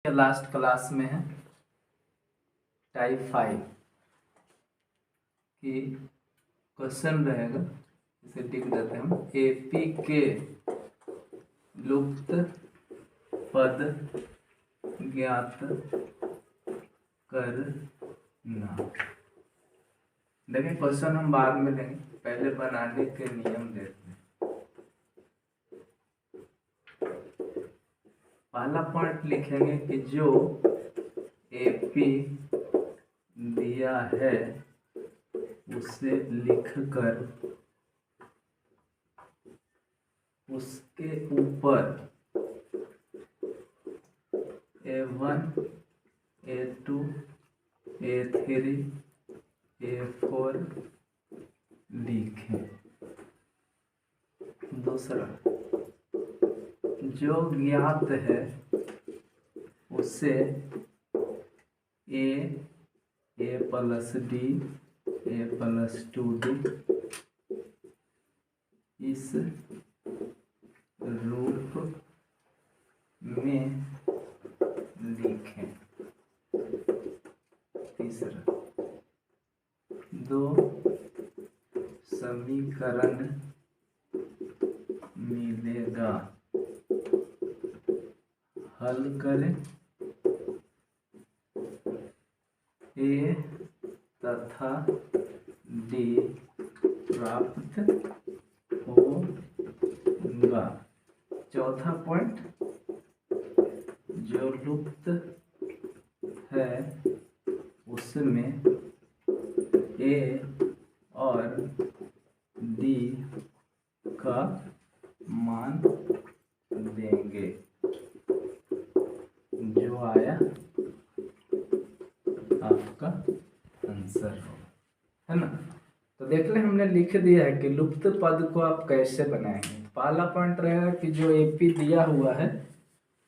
Last class में है type 5 की क्वेश्चन रहेगा, इसे लिख देते हैं हम। एपी के लुप्त पद ज्ञात करना। देखिए क्वेश्चन हम बाद में लेंगे, पहले बनाने के नियम देखते हैं। पहला पॉइंट लिखेंगे कि जो एपी दिया है उसे लिखकर उसके ऊपर A1 A2 A3 A4 लिखें। दूसरा, जो ज्ञात है उसे A plus D A plus 2D इस रूप में लिखें। तीसरा, दो समीकरण मिलेगा, हल करें। ए तथा डी प्राप्त होगा। चौथा पॉइंट, जो लुप्त है उसमें ए और डी का मान देंगे, जो आया आपका आंसर हो, है ना। तो देख ले, हमने लिख दिया है कि लुप्त पद को आप कैसे बनाएंगे। पहला पॉइंट रहेगा कि जो एपी दिया हुआ है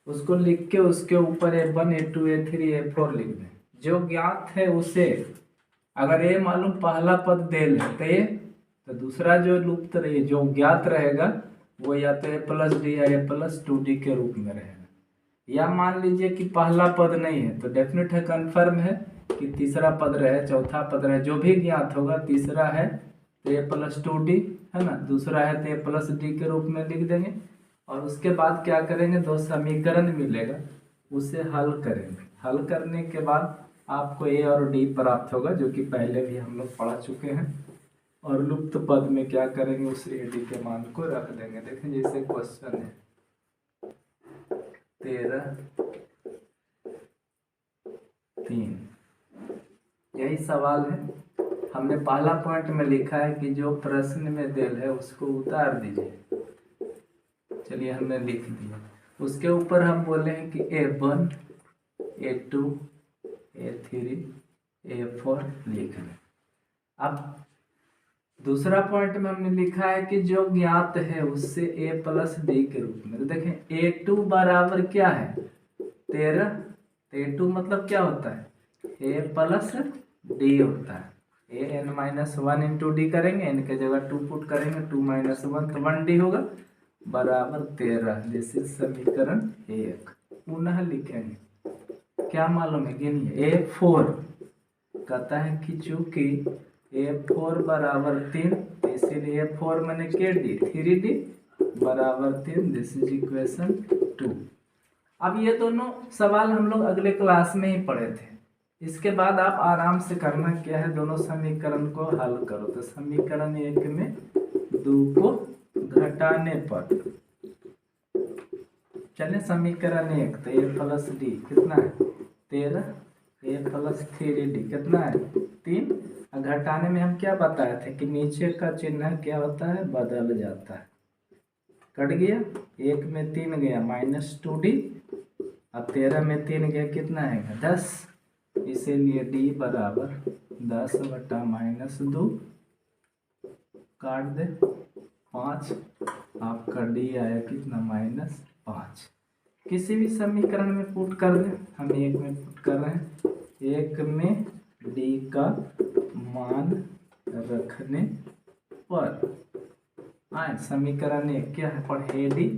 उसको लिख के उसके ऊपर A1 A2 A3 A4 लिख दें। जो ज्ञात है उसे, अगर ए मालूम पहला पद दे लेते तो दूसरा जो लुप्त रहे जो ज्ञात रहेगा वो या तो A प्लस डी या A प्लस 2D के रूप में रहेगा। या मान लीजिए कि पहला पद नहीं है तो डेफिनेट है, कन्फर्म है कि तीसरा पद रहे, चौथा पद रहे, जो भी ज्ञात होगा। तीसरा है तो A प्लस 2D है ना, दूसरा है तो A प्लस डी के रूप में लिख देंगे। और उसके बाद क्या करेंगे, दो समीकरण मिलेगा उसे हल करेंगे। हल करने के बाद आपको A और D प्राप्त होगा, जो कि पहले भी हम लोग पढ़ा चुके हैं। और लुप्त पद में क्या करेंगे, उस AD के मान को रख देंगे। देखें जैसे क्वेश्चन है 13(3), यही सवाल है। हमने पहला पॉइंट में लिखा है कि जो प्रश्न में दिल है उसको उतार दीजिए। चलिए हमने लिख दिया। उसके ऊपर हम बोले हैं कि A1 A2 A3 A4 लिख लें। अब दूसरा पॉइंट में हमने लिखा है कि जो ज्ञात है उससे A प्लस डी के रूप में। तो देखें A2 बराबर क्या है, 13। तो A2 मतलब क्या होता है, A प्लस डी होता है। AN-1 इंटू डी करेंगे, n के जगह 2 पुट करेंगे, 2 - 1 तो 1D होगा, बराबर 13। जैसे समीकरण 1 पुनः लिखेंगे। क्या मालूम है, गिनिए। A4 कहता है कि चूंकि A4 बराबर 3, इसीलिए A4 मैंने के डी 3D बराबर 3। This is equation 2। अब ये दोनों सवाल हम लोग अगले क्लास में ही पढ़े थे। इसके बाद आप आराम से करना क्या है, दोनों समीकरण को हल करो। तो समीकरण 1 में 2 को घटाने पर, चलिए समीकरण 1 तो A प्लस डी कितना है 13, A प्लस 3D कितना है 3। घटाने में हम क्या बताए थे कि नीचे का चिन्ह क्या होता है, बदल जाता है। कट गया, 1 में 3 गया -2D, अब 13 में 3 गया कितना है 10। इसीलिए D बराबर 10 बटा -2, काट दे 5, आपका D आया कितना -5। किसी भी समीकरण में पुट कर दें, हम 1 में पुट कर रहे हैं। 1 में D का मान रखने पर आए समीकरण 1 क्या है, पढ़े डी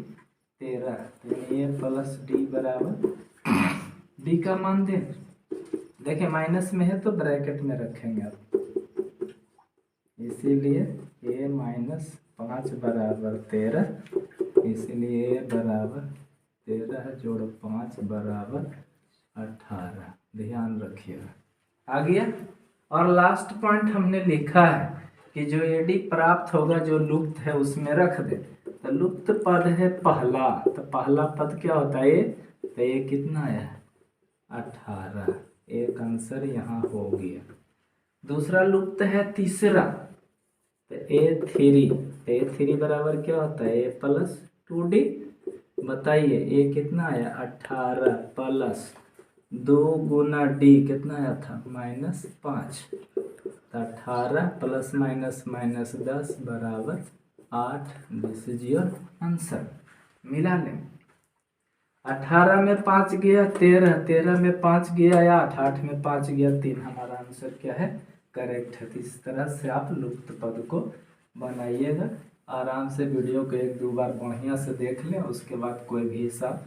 13, तो A प्लस डी बराबर डी का मान दें, देखिए माइनस में है तो ब्रैकेट में रखेंगे आप, इसीलिए a माइनस 5 बराबर 13, इसीलिए a बराबर 13 जोड़ 5 बराबर 18। ध्यान रखिएगा, आ गया। और लास्ट पॉइंट हमने लिखा है कि जो एडी प्राप्त होगा जो लुप्त है उसमें रख दे। तो लुप्त पद है पहला, तो पहला पद क्या होता है, तो ये कितना है 18, एक आंसर यहाँ हो गया। दूसरा लुप्त है तीसरा, तो A3 बराबर क्या होता है a प्लस 2D। बताइए a कितना आया 18 प्लस 2 गुना d कितना आया था -5, तो 18 प्लस माइनस माइनस 10 बराबर 8। This is your answer. मिला लें, 18 में 5 गया 13, 13 में 5 गया 8, 8 में 5 गया 3। हमारा आंसर क्या है, करेक्ट है। तो इस तरह से आप लुप्त पद को बनाइएगा। आराम से वीडियो को 1-2 बार बढ़िया से देख लें, उसके बाद कोई भी हिसाब,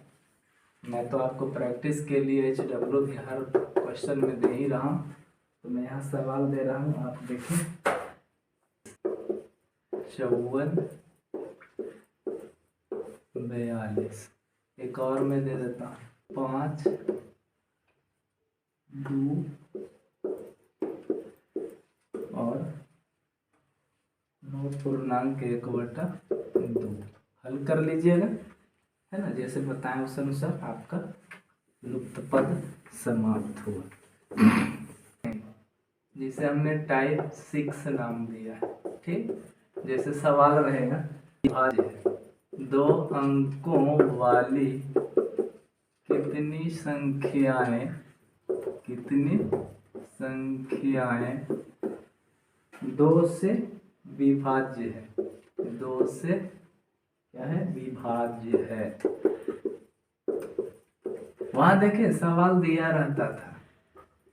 मैं तो आपको प्रैक्टिस के लिए HW भी हर क्वेश्चन में दे ही रहा हूँ, तो मैं यहाँ सवाल दे रहा हूँ, आप देखिए 54 42। एक और मैं दे देता हूँ 5 2 और 9.1/2। हल कर लीजिएगा, है ना, जैसे बताएं उस अनुसार आपका लुप्त पद समाप्त हुआ, जिसे हमने टाइप 6 नाम दिया है। ठीक, जैसे सवाल रहेगा, आज 2 अंकों वाली कितनी संख्याएं 2 से विभाज्य है, 2 से क्या है विभाज्य है। वहां देखे सवाल दिया रहता था,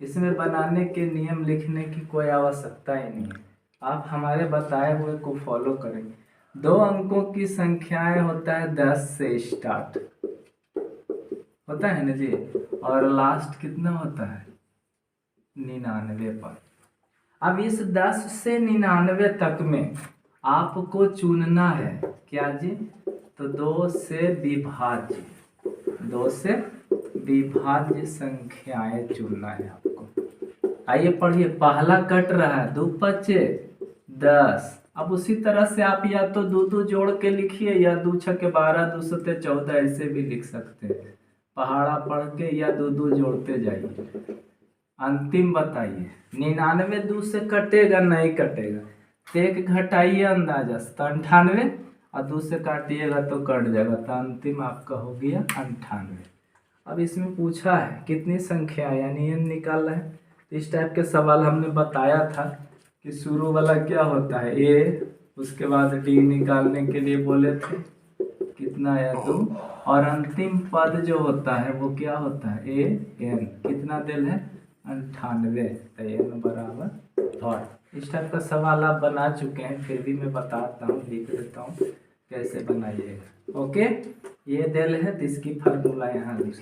इसमें बनाने के नियम लिखने की कोई आवश्यकता ही नहीं है, आप हमारे बताए हुए को फॉलो करेंगे। 2 अंकों की संख्याएं होता है 10 से स्टार्ट होता है ना जी, और लास्ट कितना होता है 99 पर। अब इस 10 से 99 तक में आपको चुनना है क्या जी, तो 2 से विभाज्य संख्याएं चुनना है आपको। आइए पढ़िए, पहला कट रहा है 2 5 10। अब उसी तरह से आप या तो 2 जोड़ के लिखिए, या 2 6 12 2 7 14 ऐसे भी लिख सकते हैं। पहाड़ा पढ़ के या 2 जोड़ते जाइए। अंतिम बताइए, 99 2 से कटेगा नहीं कटेगा, तो 1 घटाइए अंदाजा, तो 98, और 2 से काटिएगा तो कट जाएगा, तो अंतिम आपका हो गया 98। अब इसमें पूछा है कितनी संख्या यानी n निकालना है। इस टाइप के सवाल हमने बताया था कि शुरू वाला क्या होता है a, उसके बाद d निकालने के लिए बोले थे, कितना आया 2, और अंतिम पद जो होता है वो क्या होता है a n, कितना दिल है 98, तो n बराबर। और इस टाइप का सवाल आप बना चुके हैं, फिर भी मैं बताता हूँ, लिख देता हूँ कैसे बनाइएगा। ओके, ये दिल है तो इसकी फार्मूला यहाँ लिख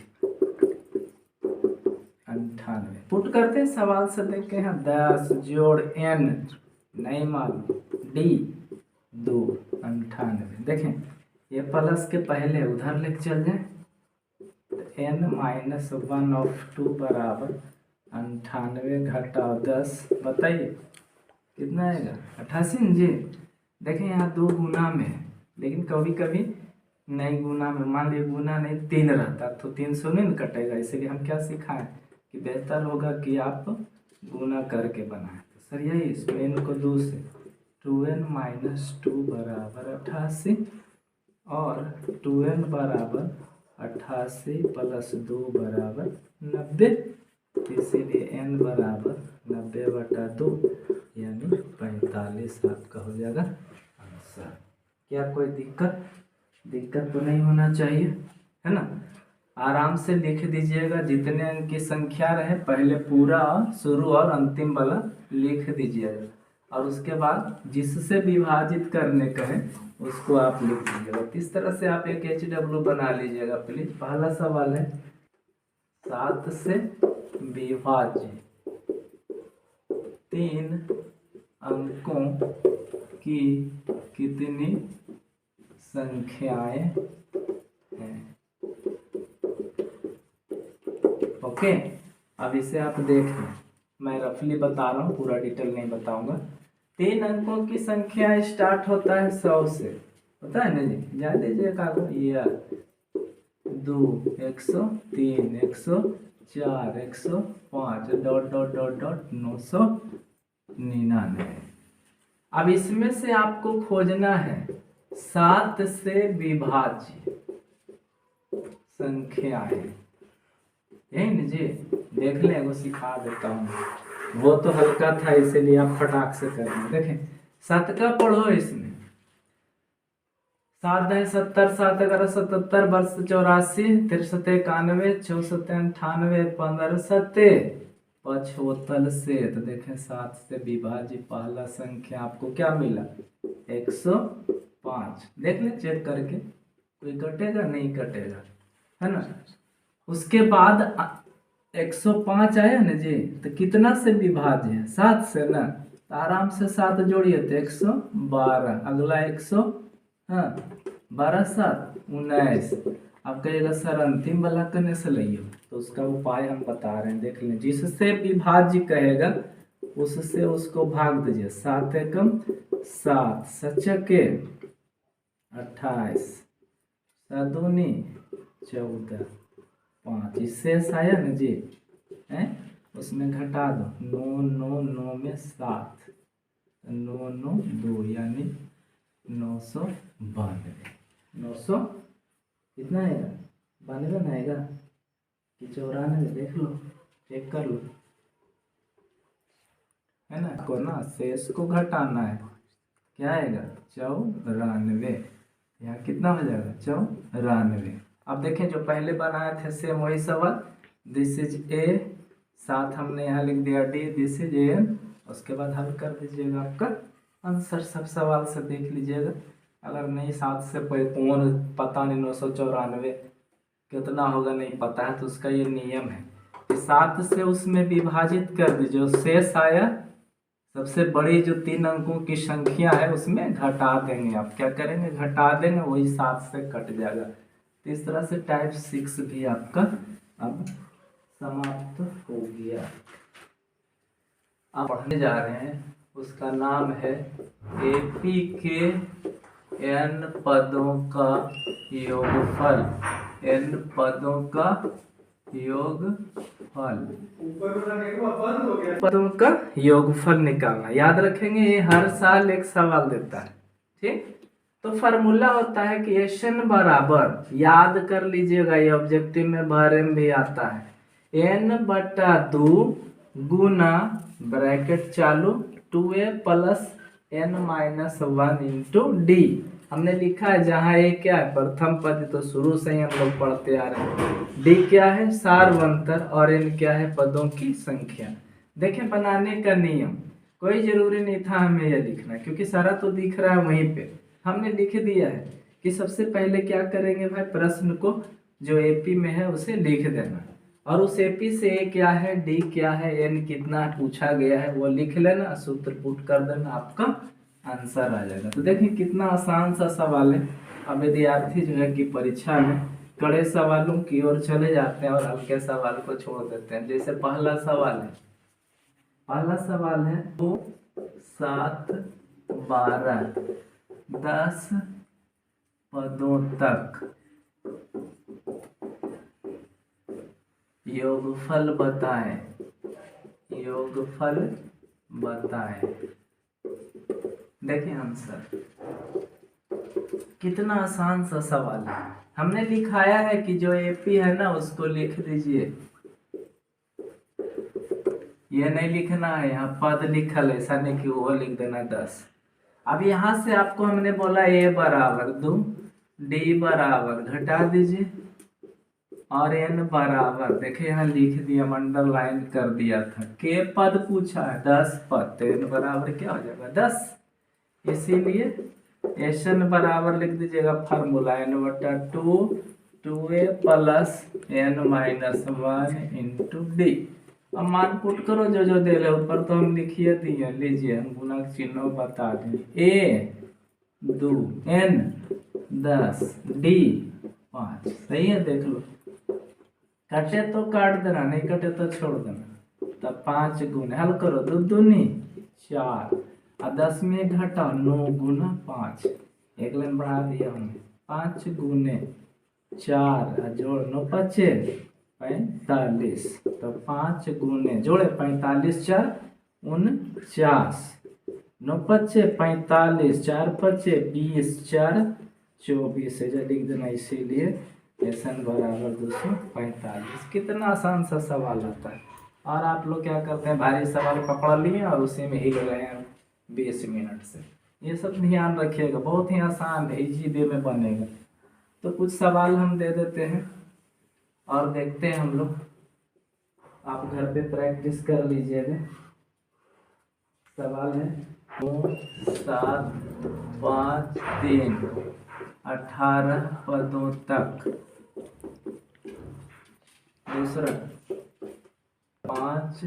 98 पुट करते हैं, सवाल से देखते हैं 10 जोड़ n नहीं मालूम d 2 98। देखें ये प्लस के पहले उधर लेके चल जाए, n-1/2 बराबर 98 घटाओ 10, बताइए कितना आएगा 88 जी। देखें यहाँ 2 गुना में है, लेकिन कभी कभी नहीं गुना में, मान लीजिए गुना नहीं 3 रहता तो 3 से नहीं कटेगा, इसलिए हम क्या सिखाएं कि बेहतर होगा कि आप गुना करके बनाएं। तो सर यही इसमें n को 2 से 2n-2 बराबर 88, और 2n बराबर 88 प्लस 2 बराबर 90, इसीलिए n बराबर 90/2 यानी 45 आपका हो जाएगा आंसर। क्या कोई दिक्कत तो नहीं होना चाहिए, है ना। आराम से लिख दीजिएगा, जितने अंक की संख्या रहे पहले पूरा शुरू और अंतिम वाला लिख दीजिएगा, और उसके बाद जिससे विभाजित करने कहें उसको आप लिख दीजिएगा। इस तरह से आप एक HW बना लीजिएगा प्लीज। पहला सवाल है 7 से विभाज्य 3 अंकों की कितनी संख्याएं हैं। ओके, अब इसे आप देखें, मैं रफली बता रहा हूँ, पूरा डिटेल नहीं बताऊंगा। 3 अंकों की संख्या स्टार्ट होता है 100 से, होता है ना जी, जा दीजिएगा ये 2 103 104 105 डॉट डॉट डॉट डॉट 999। अब इसमें से आपको खोजना है 7 से विभाज्य संख्याएं। यही ना जी, देख लें, वो सिखा देता हूँ, वो तो हल्का था इसीलिए आप फटाक से कर लें। देखें 7 का पढ़ो, इसमें 7 है 70 7 11 77 वर्ष 84 63 91 64 98 15 7 75 से। तो देखें 7 से विभाज्य पहला संख्या आपको क्या मिला 105। देख ले चेक करके, कोई कटेगा नहीं कटेगा, है ना। उसके बाद 105 आया ना जी, तो कितना से विभाज्य है 7 से ना, तो आराम से 7 जोड़िए तो 112। अगला 100, हाँ 12 7 19। अब कहिएगा सर अंतिम वाला करने से लियो, तो उसका उपाय हम बता रहे हैं, देख लें। जिससे विभाज्य कहेगा उससे उसको भाग दीजिए। 7 एकम 7 सचके 28 7 दूनी 14 5। इससे आया ना जी, है उसमें घटा दो 9 9 9 में 7 9 9 2 यानी 992। 900 कितना आएगा 92 ना आएगा कि 94? देख लो, चेक कर लो, है ना। को ना शेष को घटाना है, क्या आएगा 94। यहाँ कितना हो जाएगा 94। अब देखें जो पहले बनाए थे सेम वही सवाल। दिस इज ए, साथ हमने यहाँ लिख दिया डी, दिस इज ए। उसके बाद हल कर दीजिएगा, आपका आंसर सब सवाल से देख लीजिएगा। अगर नहीं 7 से कौन पता नहीं 994 कितना होगा नहीं पता है, तो उसका ये नियम है कि 7 से उसमें विभाजित कर दीजिए, शेष आया सबसे बड़ी जो 3 अंकों की संख्या है उसमें घटा देंगे। आप क्या करेंगे, घटा देंगे, वही 7 से कट जाएगा। तो इस तरह से टाइप 6 भी आपका अब समाप्त हो गया। आप पढ़ने जा रहे हैं, उसका नाम है एपी के n पदों का योगफल। n पदों का योगफल, पदों का योगफल निकालना। याद रखेंगे, ये हर साल एक सवाल देता है, ठीक। तो फार्मूला होता है कि एन बराबर, याद कर लीजिएगा, ये ऑब्जेक्टिव में बारे में भी आता है, n/2 गुना ब्रैकेट चालू 2a plus n-1 into D. हमने लिखा है जहाँ ए क्या है प्रथम पद, तो शुरू से ही हम लोग पढ़ते आ रहे हैं। डी क्या है सार्वंतर और एन क्या है पदों की संख्या। देखें बनाने का नियम, कोई जरूरी नहीं था हमें यह लिखना, क्योंकि सारा तो दिख रहा है वहीं पे, हमने लिख दिया है कि सबसे पहले क्या करेंगे भाई, प्रश्न को जो एपी में है उसे लिख देना, और उस एपी से ए क्या है, डी क्या है, एन कितना पूछा गया है वो लिख लेना, सूत्र पुट कर देना, आपका आंसर आ जाएगा। तो देखिए कितना आसान सा सवाल है। अब विद्यार्थी जो है कि परीक्षा में कड़े सवालों की ओर चले जाते हैं और हल्के सवाल को छोड़ देते हैं। जैसे पहला सवाल है, पहला सवाल है 2 7 12 10 पदों तक योगफल बताएं, योगफल बताएं। देखिए आंसर कितना आसान सा सवाल है। हमने लिखाया है कि जो एपी है ना उसको लिख दीजिए, ये नहीं लिखना है, यहाँ पद लिखल है, ऐसा नहीं कि वो लिख देना 10। अब यहाँ से आपको हमने बोला ए बराबर 2, डी बराबर घटा दीजिए, और एन बराबर, देखिए यहाँ लिख दिया, अंडरलाइन कर दिया था, के पद पूछा है 10 पद, तो एन बराबर क्या हो जाएगा 10। इसीलिए एन बराबर लिख दीजिएगा formula n/2 2a plus n minus 1 into D. अब मान पुट करो जो जो दे रहे ऊपर तो हम लिखिए दिए, लीजिए हम गुना चिन्ह बता दें। a 2 n 10 d 5, सही है। देख लो, कटे तो काट देना, नहीं कटे तो छोड़ देना। तब 5 गुने हल करो, 2 दूनी 4 और 10 में घटा 9 गुना 5, एक लाइन बढ़ा दिया हमने। 5 गुने 4 जोड़ 9 पचे 45, तो 5 गुने जोड़े 45 4 49, 9 पचे 45, 4 पचे 20, 4 24 है जो लिख देना। इसीलिए एन बराबर 245। कितना आसान सा सवाल होता है। और आप लोग क्या करते हैं, भारी सवाल पकड़ लिए और उसी में हिल रहे हैं 20 मिनट से। ये सब ध्यान रखिएगा, बहुत ही आसान है, इजी वे में बनेगा। तो कुछ सवाल हम दे देते हैं और देखते हैं हम लोग, आप घर पे प्रैक्टिस कर लीजिएगा। सवाल है 2 7 5 3 18 पदों तक। दूसरा 5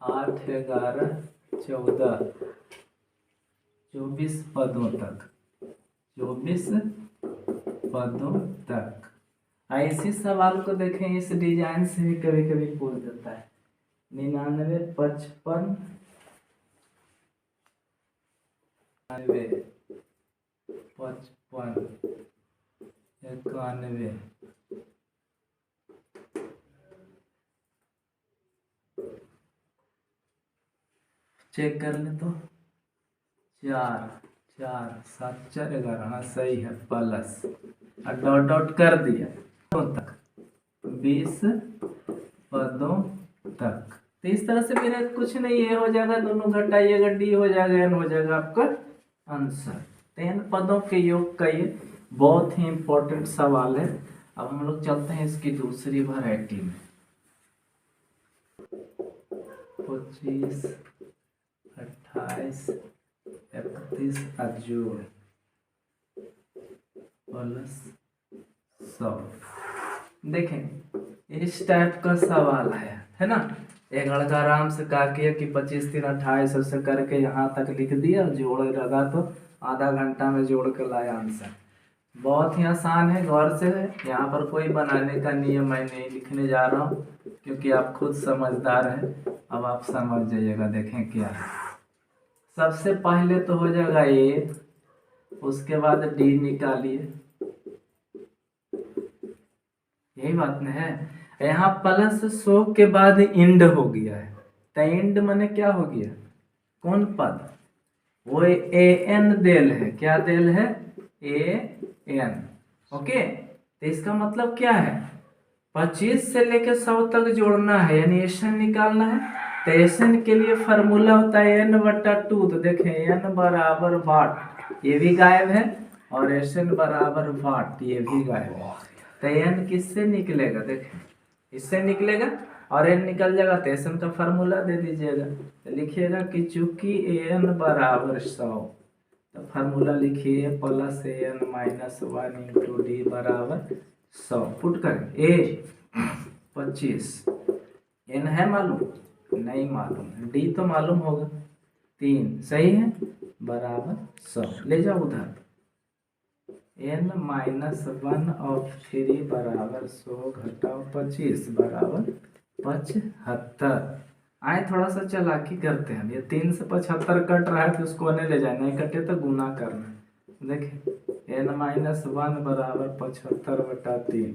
8 11 14 24 पदों तक, 24 पदों तक। ऐसे सवाल को देखें, इस डिजाइन से भी कभी कभी पूछ देता है। 99 55 55 91 चेक कर ले तो 4 4 7 4 11, हाँ सही है, प्लस और डॉट डॉट कर दिया तक 20 पदों तक। तो इस तरह से मेरा कुछ नहीं, ये हो जाएगा, दोनों घटाइएगा, डी हो जाएगा, एन हो जाएगा आपका आंसर। तो एन पदों के योग का ये बहुत ही इंपॉर्टेंट सवाल है। अब हम लोग चलते हैं इसकी दूसरी वैरायटी में। 25 28 31 जोड़ प्लस 100। देखें इस टाइप का सवाल है ना। एक लड़का आराम से कहा कि 25 3 28 ऐसे करके यहाँ तक लिख दिया, जोड़ लगा तो आधा घंटा में जोड़ कर लाया आंसर। बहुत ही आसान है, गौर से है। यहाँ पर कोई बनाने का नियम मैं नहीं लिखने जा रहा हूँ, क्योंकि आप खुद समझदार हैं। अब आप समझ जाइएगा। देखें क्या है, सबसे पहले तो हो जाएगा ए, उसके बाद डी निकालिए, यही बात न है। यहाँ प्लस 100 के बाद इंड हो गया है, तो इंड माने क्या हो गया, कौन पद, वो ए एन देल है। क्या देल है, ए एन। ओके, तो इसका मतलब क्या है, 25 से लेकर 100 तक जोड़ना है, यानी एसन निकालना है। तो एसन के लिए फार्मूला होता है n/2। तो देखें n बराबर वाट, ये भी गायब है, और एसन बराबर वाट, ये भी गायब है। तो n किससे निकलेगा, देखें इससे निकलेगा, और n निकल जाएगा तो एसन का फार्मूला दे दीजिएगा। तो लिखिएगा कि चूंकि an बराबर 100, तो फार्मूला लिखिए plus an minus 1 into D बराबर 100। पुट करें ए 25, n है मालूम, नहीं मालूम, डी तो मालूम होगा 3, सही है, बराबर 100। ले जाओ उधर, n माइनस 1 और 3 बराबर 100 घटाओ 25 बराबर 75। आए थोड़ा सा चालाकी करते हैं। ये 3 से 75 कट रहा है तो उसको नहीं ले जाए, नहीं कटे तो गुना करना। देखिए n माइनस 1 बराबर 75/3,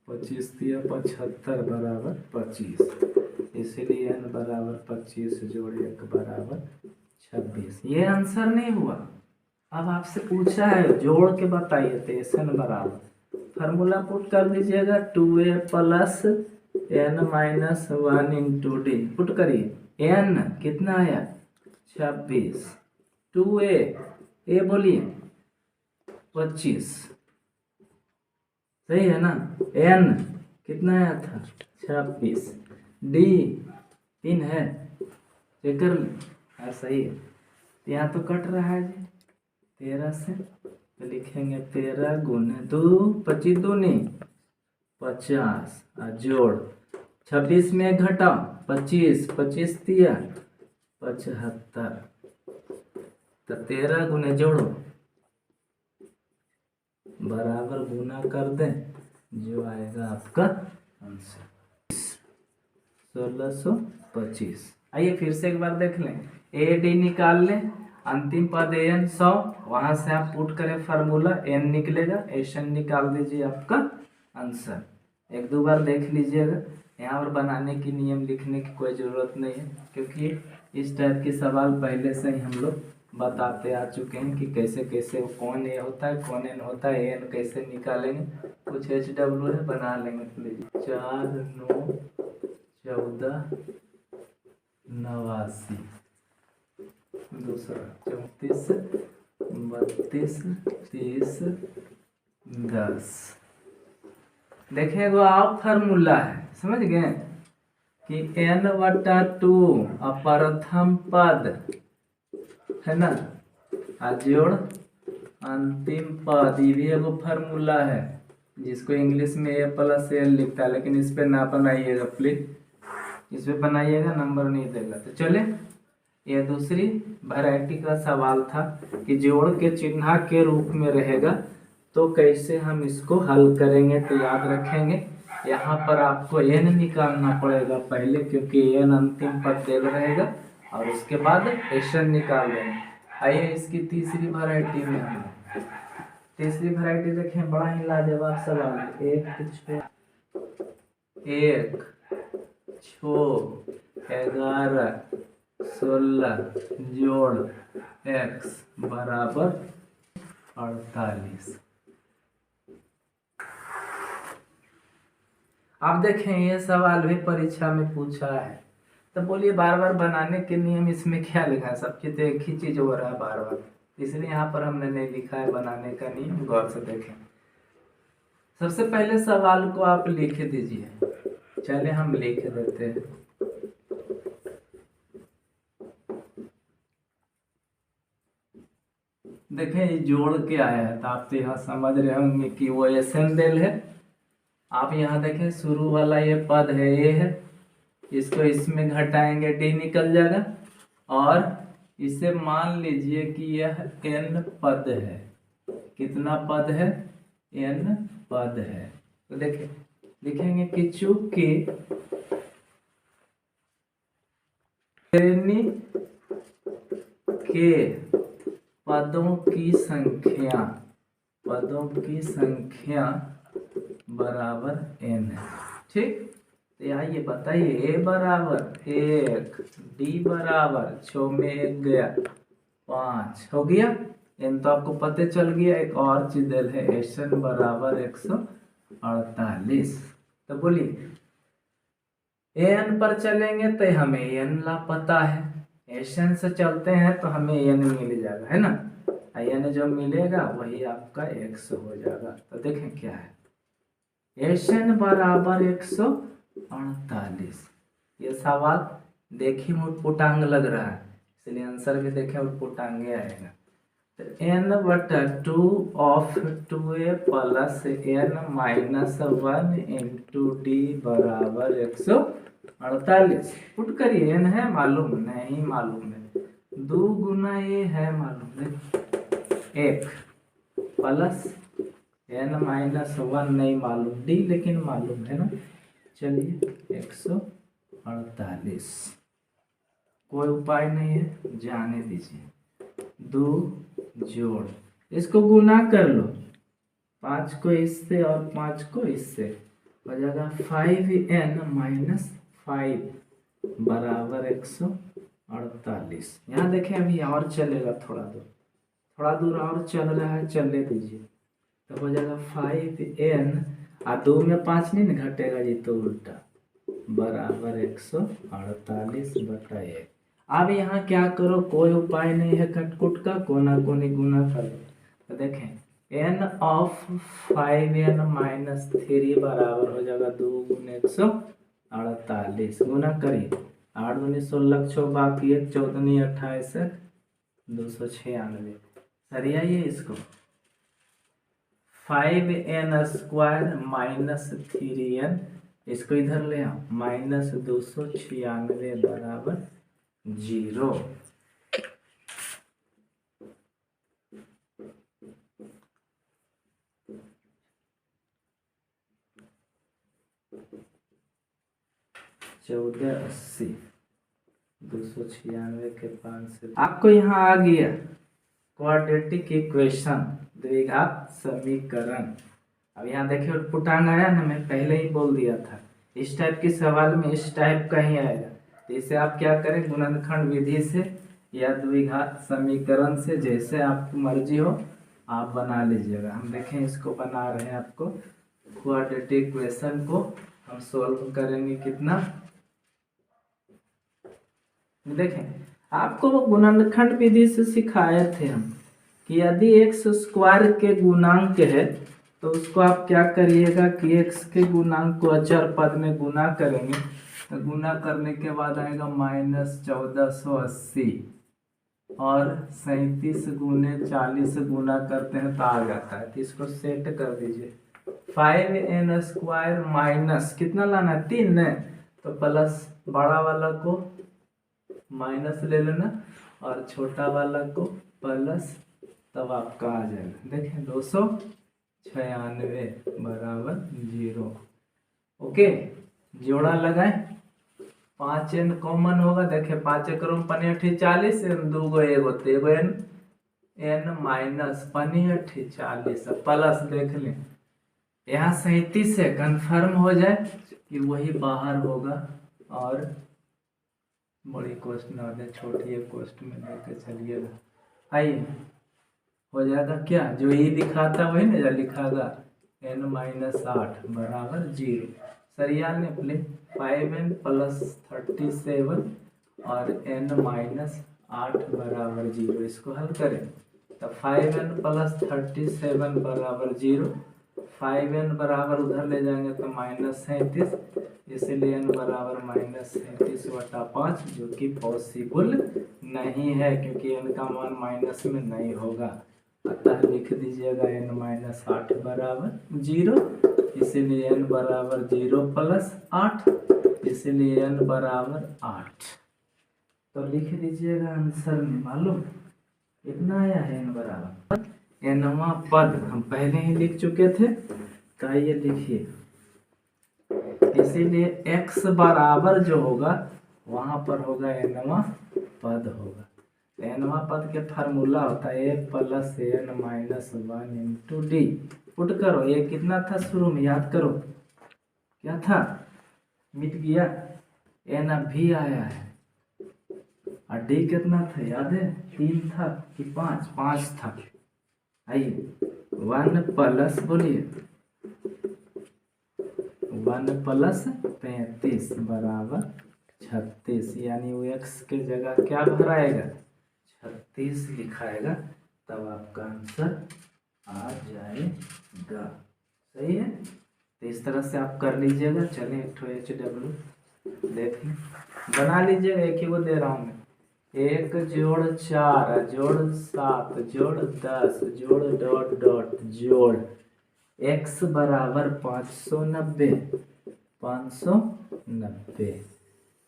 25 दिया 75 बराबर 25, इसीलिए n बराबर 25 जोड़ 1 बराबर 26। ये आंसर नहीं हुआ। अब आपसे पूछा है जोड़ के बताइए, तो एन बराबर फार्मूला पुट कर दीजिएगा 2a plus n minus 1 into D. Put करिए, n कितना आया 26, 2a ए बोलिए 25, सही है ना। n कितना आया था 26, डी 3 है, चेक कर ले, सही है। यहाँ तो कट रहा है जी 13 से, तो लिखेंगे 13 गुने 2, 25 दूनी 50 जोड़ 26 में घटाओ 25, 25 दिया 75, तो 13 गुने जोड़ो बराबर गुना कर दें, जो आएगा आपका आंसर 1625। आइए फिर से एक बार देख लें, ए डी निकाल लें, अंतिम पद एन 100, वहां से आप पुट करें फार्मूला, एन निकलेगा, एन निकाल दीजिए, आपका आंसर। एक दो बार देख लीजिएगा, यहाँ पर बनाने की नियम लिखने की कोई ज़रूरत नहीं है, क्योंकि इस टाइप के सवाल पहले से ही हम लोग बताते आ चुके हैं कि कैसे कैसे कौन ए होता है कौन एन होता है, एन कैसे निकालेंगे, कुछ एच डब्ल्यू है बना लेंगे। प्लीज 4 9 14 89, दूसरा 34 32 30 10। देखिए वो आप फार्मूला है, समझ गए कि n/2 प्रथम पद है ना, जोड़ अंतिम पद, ये भी एगो फार्मूला है जिसको इंग्लिश में a + l लिखता है, लेकिन इस पे ना बनाइएगा प्लीज, इस पे बनाइएगा नंबर नहीं देगा। तो चले, यह दूसरी वैरायटी का सवाल था कि जोड़ के चिन्ह के रूप में रहेगा तो कैसे हम इसको हल करेंगे। तो याद रखेंगे यहाँ पर आपको n निकालना पड़ेगा पहले, क्योंकि n अंतिम पद दे रहेगा, और उसके बाद एन निकाल देंगे। आइए इसकी तीसरी वैरायटी में हम तीसरी वैरायटी देखें, बड़ा ही लाजवाब सवाल है। 1 6 11 16 जोड़ x बराबर 48। आप देखें ये सवाल भी परीक्षा में पूछा है, तो बोलिए बार बार बनाने के नियम इसमें क्या लिखा है, सब चीज़ एक ही चीज़ हो रहा है बार बार, इसलिए यहाँ पर हमने नहीं लिखा है बनाने का नियम, गौर से देखें। सबसे पहले सवाल को आप लिख दीजिए, चले हम लिख देते हैं। देखें ये जोड़ के आया है, तो आप तो यहाँ समझ रहे होंगे कि वो एन डेल है। आप यहाँ देखें शुरू वाला ये पद है ए है, इसको इसमें घटाएंगे डी निकल जाएगा, और इसे मान लीजिए कि यह n पद है। कितना पद है? n पद है। तो देखें लिखेंगे कि चूंकि श्रेणी के पदों की संख्या बराबर n है, ठीक। तो यहाँ ये बताइए a बराबर 1, d बराबर 6 में 1 गया 5 हो गया, n तो आपको पता चल गया। एक और चीज है, एन बराबर 148। तो बोलिए एन पर चलेंगे तो हमें एन ला पता है, एन से चलते हैं तो हमें एन मिल जाएगा, है ना। एन जो मिलेगा वही आपका x हो जाएगा। तो देखें क्या है, एन बराबर 148। ये सवाल देखिए उटपुटांग लग रहा है, इसलिए आंसर भी देखें उटपुटांगे आएगा। तो n/2 of 2a plus n-1 into D बराबर 148। पुट करिए, n है मालूम नहीं, मालूम है 2 गुना ये है मालूम है 1 प्लस n-1 नहीं मालूम, डी लेकिन मालूम है ना। चलिए 148, कोई उपाय नहीं है, जाने दीजिए। 2 जोड़ इसको गुना कर लो, 5 को इससे और 5 को इससे, हो जाएगा 5n-5 बराबर 148। यहाँ देखें अभी और चलेगा, थोड़ा दूर और चल रहा है, चलने दीजिए। तो हो जाएगा 5n, 2 में 5 नहीं ना घटेगा जी, तो उल्टा बराबर 148/1। अब यहाँ क्या करो, कोई उपाय नहीं है कटकुट का, कोना कोनी गुना कर लो। तो देखें n ऑफ 5n-3 बराबर हो जाएगा 2 गुने 148, गुना करिए 8 दूनी 16, 6 बाकी 1, 14 28, 296। सरियाइए इसको, 5n² माइनस 3n, इसको इधर ले आओ, -296 बराबर 0। चौदह 80, 296 के 5 से आपको यहाँ आ गया क्वाड्रेटिक इक्वेशन, द्विघात समीकरण। अब यहाँ देखिए पुटान आया ना, मैं पहले ही बोल दिया था इस टाइप के सवाल में इस टाइप का ही आएगा। तो इसे आप क्या करें, गुणनखंड विधि से या द्विघात समीकरण से, जैसे आपकी मर्जी हो आप बना लीजिएगा। हम देखें इसको बना रहे हैं, आपको क्वाड्रेटिक इक्वेशन को हम सोल्व करेंगे। कितना देखें, आपको वो गुणनखंड विधि से सिखाए थे हम कि यदि x² के गुणांक है तो उसको आप क्या करिएगा कि x के गुणांक को अचर पद में गुना करेंगे, तो गुना करने के बाद आएगा -1480 और 37 गुने 40 गुना करते हैं तो आ जाता है। तो इसको सेट कर दीजिए। 5n² माइनस कितना लाना है, 3 है, तो प्लस बड़ा वाला को माइनस ले लेना और छोटा वाला को प्लस, तब आपका आ जाएगा। देखें 296 बराबर 0। ओके, जोड़ा लगाए, 5n कॉमन होगा। देखे 5 करो 5 40, 2 गो एगो तो एगो n माइनस 5 40 प्लस, देख लें यहाँ 37 से कन्फर्म हो जाए कि वही बाहर होगा। और बड़ी क्वेश्चन आ जाए, छोटी क्वेश्चन में लेकर चलिएगा। आइए हो जाएगा क्या, जो ये दिखाता वही ना लिखागा, n-8 बराबर 0। सरिया ने प्ले 5n + 37 और n-8 बराबर 0, इसको हल करें तो 5n + 37 बराबर 0। 5n बराबर उधर ले जाएंगे तो -37, इसलिए n बराबर -37/5, जो कि पॉसिबल नहीं है क्योंकि n का मान माइनस में नहीं होगा। अतः लिख दीजिएगा n-8 बराबर 0, इसलिए n बराबर 0 + 8, इसलिए n बराबर 8। तो लिख दीजिएगा आंसर में, मालूम कितना आया है n बराबर, nवां पद हम पहले ही लिख चुके थे। तो ये लिखिए, इसीलिए x बराबर जो होगा वहां पर होगा nवां पद होगा। nवां पद के फार्मूला होता है a + n - 1 × d। पुट करो, ये कितना था शुरू में, याद करो क्या था, मिट गया, n अब भी आया है, और d कितना था याद है, 3 था कि 5 था। आइए 1 प्लस, बोलिए 1 + 35 बराबर 36, यानी वो x के जगह क्या भराएगा, 36 लिखाएगा, तब आपका आंसर आ जाएगा। सही है, तो इस तरह से आप कर लीजिएगा। चलिए एक ठो HW देख लें, बना लीजिएगा। एक ही वो दे रहा हूँ मैं, 1 + 4 + 7 + 10 जोड़ x बराबर 590।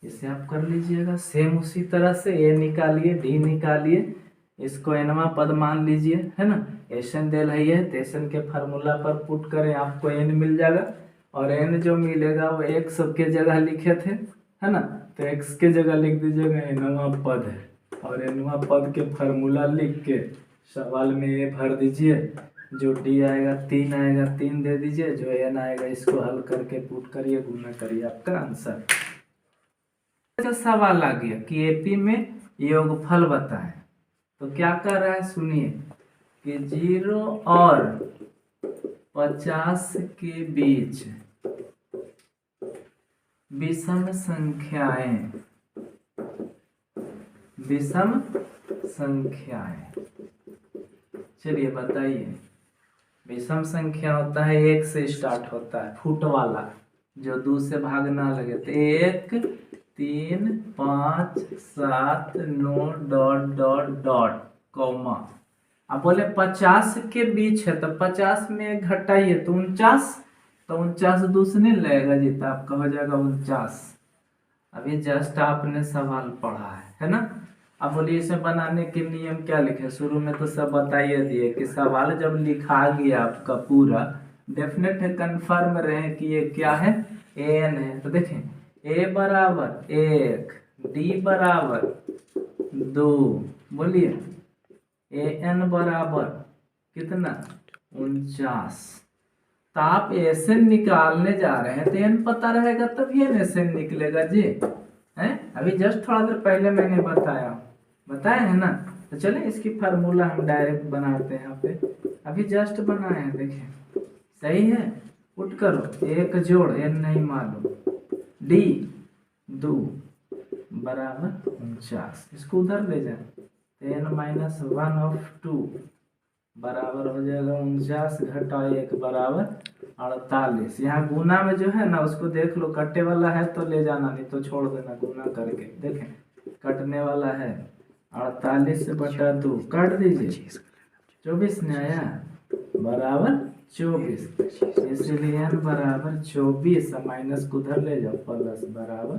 इसे आप कर लीजिएगा। सेम उसी तरह से a निकालिए, d निकालिए, इसको nवां पद मान लीजिए, है ना। एसन देल है तो एसन के फार्मूला पर पुट करें, आपको n मिल जाएगा। और n जो मिलेगा वो x के जगह लिखे थे, है ना, तो x के जगह लिख दीजिएगा nवां पद है, और nवां पद के फार्मूला लिख के सवाल में ये भर दीजिए। जो d आएगा 3 आएगा, 3 दे दीजिए, जो n आएगा इसको हल करके पुट करिए, गुना करिए, आपका आंसर। सवाल आ गया कि एपी में योगफल बताएं, तो क्या कर रहा है सुनिए कि 0 और 50 के बीच विषम संख्याएं, चलिए बताइए। विषम संख्या होता है 1 से स्टार्ट होता है, फुट वाला, जो 2 से भाग ना लगे, तो 1 3 5 7 9 ... कॉमा। अब बोले 50 के बीच है तो 50 में घटाइए तो 49, तो 49 दूसरे लगेगा जी, तो आपका हो जाएगा 49। अभी जस्ट आपने सवाल पढ़ा है ना। अब बोलिए इसे बनाने के नियम क्या लिखे, शुरू में तो सब बताइए दिए कि सवाल जब लिखा गया आपका पूरा डेफिनेट है, कंफर्म रहे कि ये क्या है, एन है। तो देखें ए बराबर 1, डी बराबर 2, बोलिए ए एन बराबर कितना 49। तो आप ऐसे निकालने जा रहे हैं तो एन पता रहेगा तभी एन ऐसे निकलेगा जी, है। अभी जस्ट थोड़ा देर पहले मैंने बताया है ना। तो चलिए इसकी फार्मूला हम डायरेक्ट बनाते हैं यहाँ पे, अभी जस्ट बनाए हैं, देखिए सही है। पुट करो, एक जोड़ एन नहीं मालूम, डी 2 बराबर 49, इसको उधर ले जाए, एन माइनस 1/2 बराबर हो जाएगा 49 घटा 1 बराबर 48। यहाँ गुना में जो है ना उसको देख लो, कटने वाला है तो ले जाना, नहीं तो छोड़ देना गुना करके। देखें कटने वाला है 48/2, काट दीजिए 24 ने आया बराबर 24, इसलिए n बराबर 24, माइनस को उधर ले जाओ, प्लस बराबर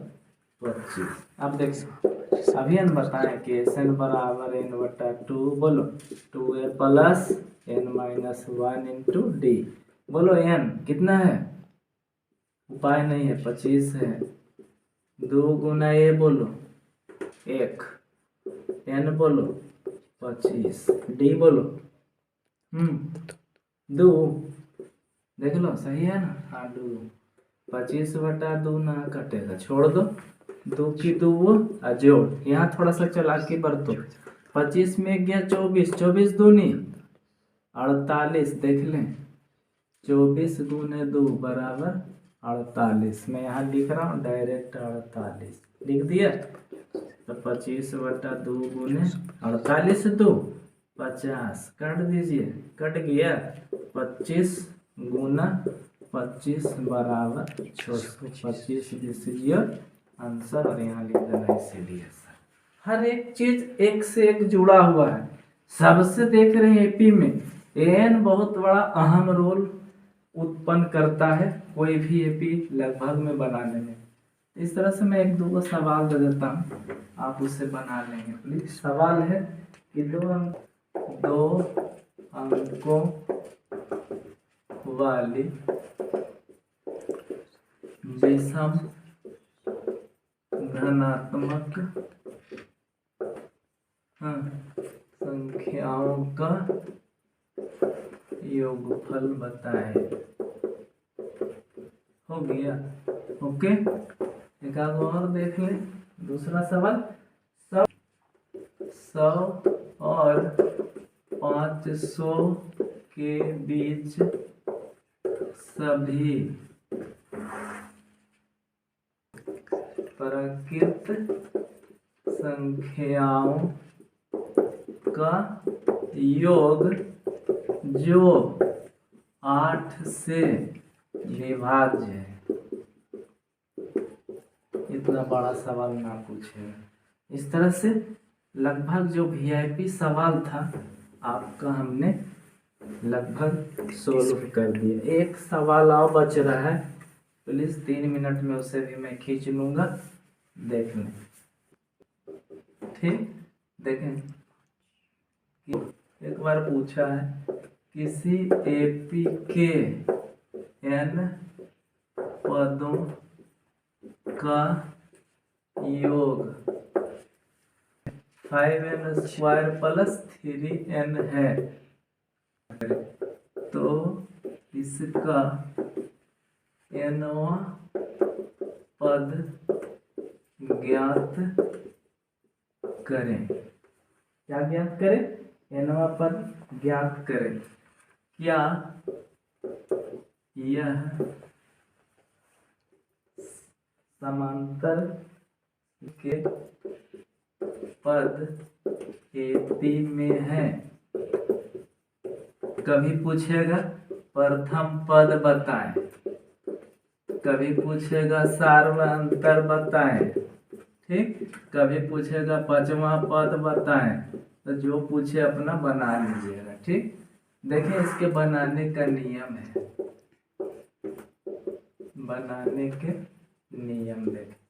25। अब देखिए अभी हम बताएं कि एन बराबर n/2, बोलो 2a plus n minus 1 into D. बोलो n कितना है, उपाय नहीं है, 25 है। 2 गुना a बोलो 1, n बोलो 25, डी बोलो 2, देख लो सही है ना। हाँ 2, 25/2 ना कटेगा, छोड़ दो, 2 की 2 जोड़, यहाँ थोड़ा सा चालाकी बरतो, 25 में गया 24, 24 दूनी 48, देख लें 24 दूने 2 बराबर 48। मैं यहाँ लिख रहा हूँ डायरेक्ट 48 लिख दिया। तो 25/2 गुने 48 2 50, काट दीजिए, कट गया, 25 गुना 25 बराबर 625, दिस इज योर आंसर। और यहाँ लिख देना इसीलिए सर, हर एक चीज एक से एक जुड़ा हुआ है। सबसे देख रहे हैं एपी में एन बहुत बड़ा अहम रोल उत्पन्न करता है कोई भी एपी लगभग में बनाने में। इस तरह से मैं एक दो सवाल दे देता हूँ, आप उससे बना लेंगे प्लीज। सवाल है कि दो अंकों वाली विषम धनात्मक संख्याओं का योगफल बताएं। हो गया, ओके। एक आध और देख लें। दूसरा सवाल, 100 और 500 के बीच सभी प्राकृत संख्याओं का योग जो 8 से विभाज्य है। इतना बड़ा सवाल ना पूछे। इस तरह से लगभग जो वीआईपी सवाल था आपका हमने लगभग सोल्व कर दिया। एक सवाल और बच रहा है, प्लीज 3 मिनट में उसे भी मैं खींच लूंगा, देख लें। ठीक, देखें एक बार पूछा है किसी एपी के n पदों का योग 5n² प्लस 3n है, तो इसका nवां पद ज्ञात करें। क्या ज्ञात करें? nवां पद ज्ञात करें। क्या यह समांतर के पद एपी में है? कभी पूछेगा प्रथम पद बताएं, कभी पूछेगा सार्वंतर बताएं, ठीक, कभी पूछेगा 5वां पद बताएं, तो जो पूछे अपना बना लीजिएगा। ठीक, देखिए इसके बनाने का नियम है, बनाने के नियम देखें।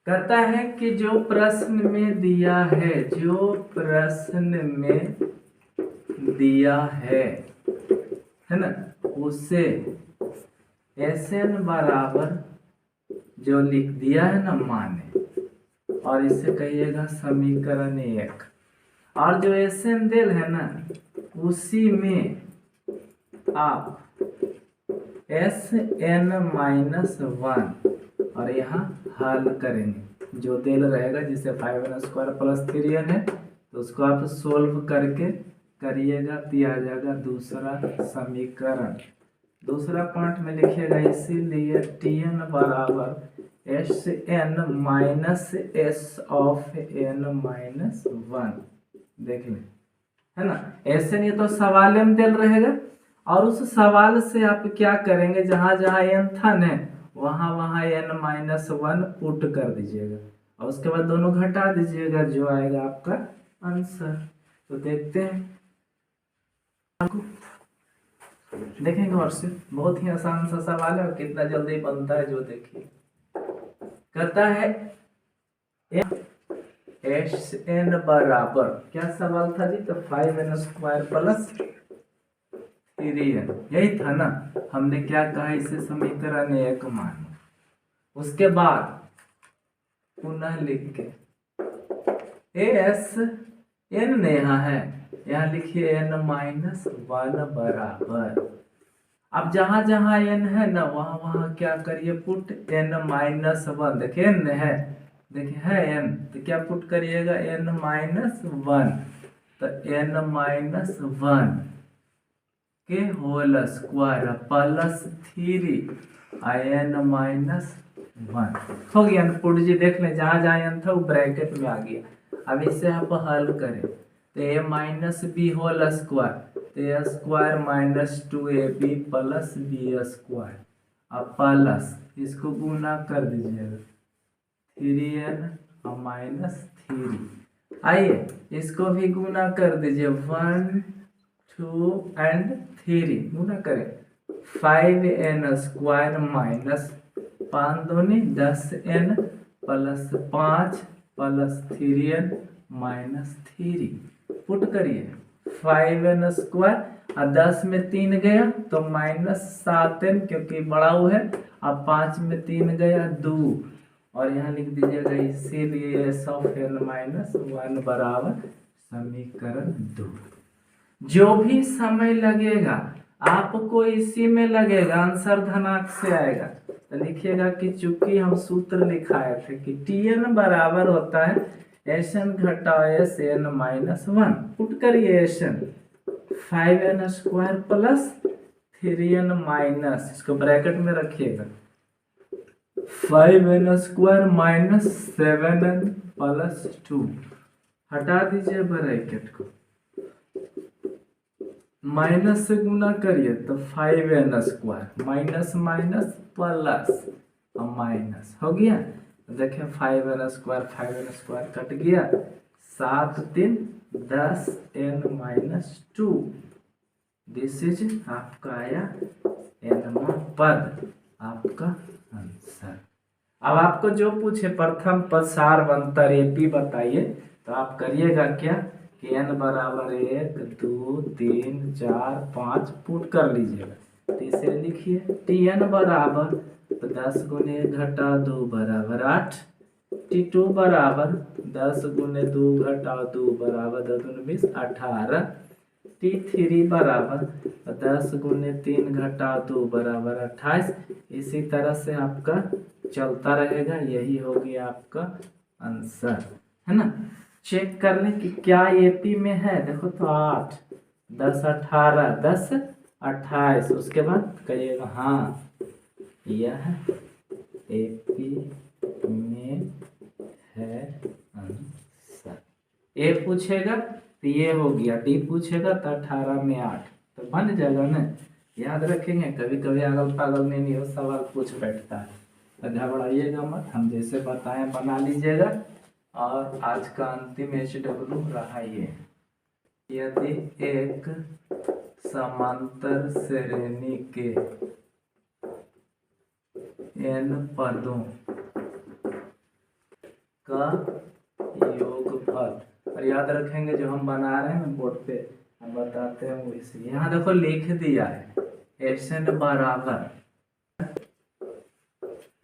कहता है कि जो प्रश्न में दिया है, जो प्रश्न में दिया है ना, उसे Sn बराबर जो लिख दिया है ना माने, और इसे कहिएगा समीकरण 1। और जो Sn दिल है ना उसी में आप Sn-1 और यहाँ हल करेंगे। जो दिल रहेगा जिसे 5n² प्लस 3n है तो उसको आप सोल्व करके करिएगा, दिया जाएगा दूसरा समीकरण। दूसरा पॉइंट में लिखिएगा, इसीलिए Tn बराबर Sn minus S of n-1। देख लें, है ना। Sn ये तो सवाल में दिल रहेगा, और उस सवाल से आप क्या करेंगे, जहां जहां n था न वहां वहां n-1 पुट कर दीजिएगा, और उसके बाद दोनों घटा दीजिएगा, जो आएगा आपका आंसर। तो देखते हैं, देखेंगे और से बहुत ही आसान सा सवाल है और कितना जल्दी बनता है जो देखिए। कहता है Sn बराबर, क्या सवाल था जी, तो 5n² प्लस 3n, यही था ना। हमने क्या कहा, इसे समीकरण 1 मानो। उसके बाद पुनः लिख के Sn यहाँ है, यहाँ लिखिए n-1 बराबर। अब जहां जहां n है ना वहां वहां क्या करिए, पुट n-1। देखिए n है, देखिए है n, तो क्या पुट करिएगा, n-1। तो n-1 के होल स्क्वायर प्लस 3 n-1 हो गया। पुट जी देख लें, जहां जहां n था वो ब्रैकेट में आ गया। अब इसे आप हल करें तो a-b होल स्क्वायर, तो a square minus 2ab plus b²। अब प्लस इसको गुना कर दीजिएगा, 3n और माइनस 3। आइए इसको भी गुना कर दीजिए, 1 2 एंड 3 गुना करें, 5n² माइनस 5 दूनी 10n plus 5 plus 3n minus 3। Put करिए 5n² और 10 में 3 गया तो माइनस 7n, क्योंकि बड़ा वो है। अब 5 में 3 गया 2, और यहाँ लिख दीजिएगा, इसीलिए S ऑफ n-1 बराबर समीकरण 2। जो भी समय लगेगा आपको इसी में लगेगा, आंसर धनाक से आएगा। तो लिखिएगा कि चूंकि हम सूत्र लिखाए थे कि Tn बराबर होता है Sn घटा Sn-1। पुट करिए Sn 5n² plus 3n minus, इसको ब्रैकेट में रखिएगा, 5n² माइनस 7n प्लस 2। हटा दीजिए ब्रैकेट को, माइनस से गुना करिए तो 5n² माइनस माइनस प्लस और माइनस हो गया। देखिए 5n² कट गया, 7 3 10 n-2। दिस इज आपका आया nवां पद, आपका आंसर। अब आपको जो पूछे प्रथम पद सारवंतर एपी बताइए, तो आप करिएगा क्या कि n बराबर 1 2 3 4 5 पुट कर लीजिएगा। तो इसे लिखिए Tn बराबर, तो 10 गुने घटा 2 बराबर 8, T2 बराबर 10 गुने 2 घटा 2 बराबर 10 दूनी 20 18, T3 बराबर 10 गुने 3 घटा 2 बराबर 28। इसी तरह से आपका चलता रहेगा, यही हो गया आपका आंसर, है ना। चेक कर लें कि क्या एपी में है, देखो तो 8 10 18 10 28, उसके बाद कहिएगा हाँ यह एपी में है आंसर। ए पूछेगा तो ये हो गया, डी पूछेगा तो 18 में 8, तो बन जाएगा ना। याद रखेंगे, कभी कभी अगल पागल में नहीं हो सवाल पूछ बैठता है, तो घबराइएगा मत, हम जैसे बताएं बना लीजिएगा। और आज का अंतिम HW रहा ये, यदि एक समांतर श्रेणी के n पदों का योगफल, और याद रखेंगे जो हम बना रहे हैं बोर्ड पे हम बताते हैं वो इसे यहाँ देखो लिख दिया है Sn बराबर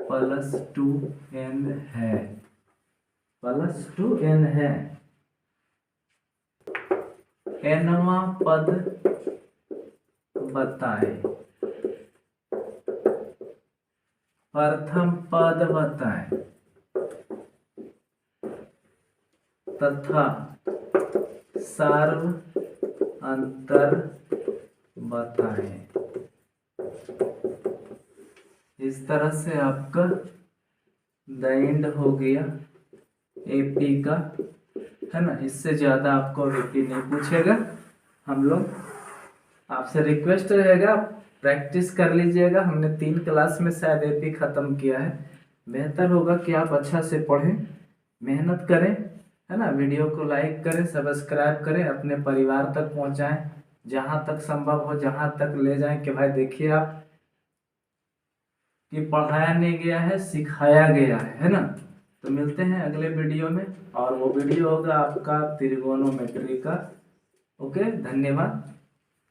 +2n है, +2n है। nवां पद बताए, प्रथम पद बताए तथा सार्व अंतर बताए। इस तरह से आपका द एंड हो गया AP का, है ना। इससे ज़्यादा आपको AP नहीं पूछेगा। हम लोग आपसे रिक्वेस्ट रहेगा प्रैक्टिस कर लीजिएगा। हमने 3 क्लास में शायद AP ख़त्म किया है। बेहतर होगा कि आप अच्छा से पढ़ें, मेहनत करें, है ना। वीडियो को लाइक करें, सब्सक्राइब करें, अपने परिवार तक पहुंचाएं, जहां तक संभव हो जहां तक ले जाएं कि भाई देखिए आप कि पढ़ाया नहीं गया है, सिखाया गया है ना। तो मिलते हैं अगले वीडियो में, और वो वीडियो होगा आपका त्रिगोनोमेट्री का। ओके, धन्यवाद।